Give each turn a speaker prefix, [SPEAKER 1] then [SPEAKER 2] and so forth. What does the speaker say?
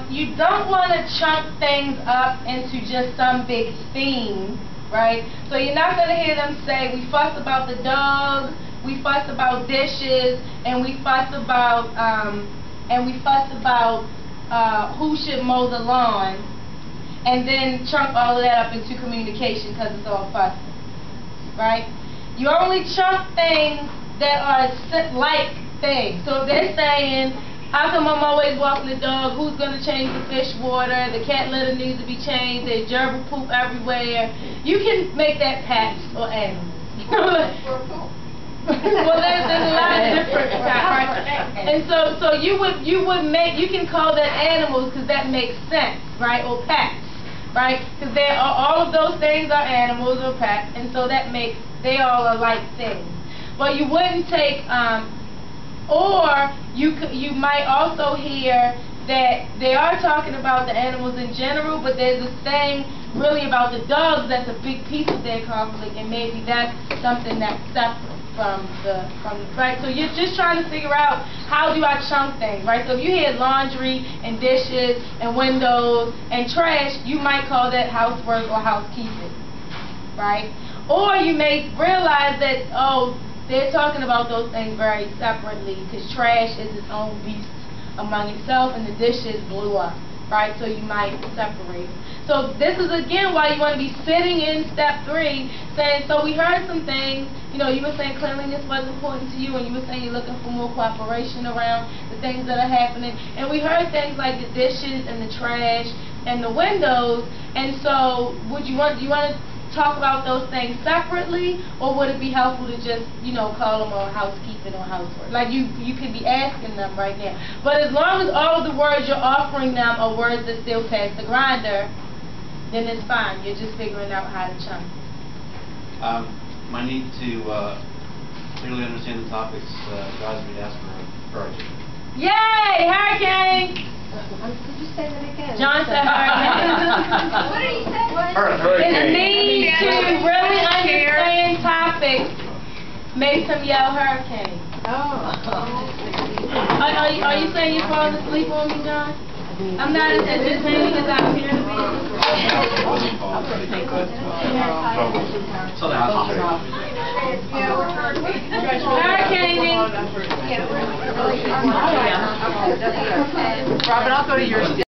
[SPEAKER 1] You don't want to chunk things up into just some big theme, right? So you're not going to hear them say, we fuss about the dog, we fuss about dishes, and we fuss about who should mow the lawn, and then chunk all of that up into communication because it's all fussing, right? You only chunk things that are like things. So if they're saying, how come I'm always walking the dog? Who's going to change the fish water? The cat litter needs to be changed. There's gerbil poop everywhere. You can make that pets or animals. Well, there's a lot of different types, right? And so you can call that animals because that makes sense, right? Or pets, right? Because all of those things are animals or pets, and so they all are like things. But you wouldn't take or you might also hear that they are talking about the animals in general, but there's this thing really about the dogs that's a big piece of their conflict, and maybe that's something that's separate from the right. So you're just trying to figure out, how do I chunk things, right? So if you hear laundry and dishes and windows and trash, you might call that housework or housekeeping, right? Or you may realize that, oh, they're talking about those things very separately, because trash is its own beast among itself, and the dishes blew up, right? So you might separate. So this is, again, why you want to be sitting in step 3, saying, so we heard some things, you were saying cleanliness was important to you, and you were saying you're looking for more cooperation around the things that are happening, and we heard things like the dishes and the trash and the windows, and so do you want to talk about those things separately, or would it be helpful to just, call them all housekeeping or housework? Like you could be asking them right now. But as long as all of the words you're offering them are words that still pass the grinder, then it's fine. You're just figuring out how to chunk.
[SPEAKER 2] My need to clearly understand the topics drives me to ask for a project.
[SPEAKER 1] Yay! Hurricane!
[SPEAKER 3] Could you say that again?
[SPEAKER 1] John said hurricane.
[SPEAKER 3] What did he say?
[SPEAKER 1] His need to really understand topics makes him yell hurricane. Are you saying you're falling asleep on me, John? I'm not as entertaining as I appear to be.
[SPEAKER 3] Robin, I'll go to yours.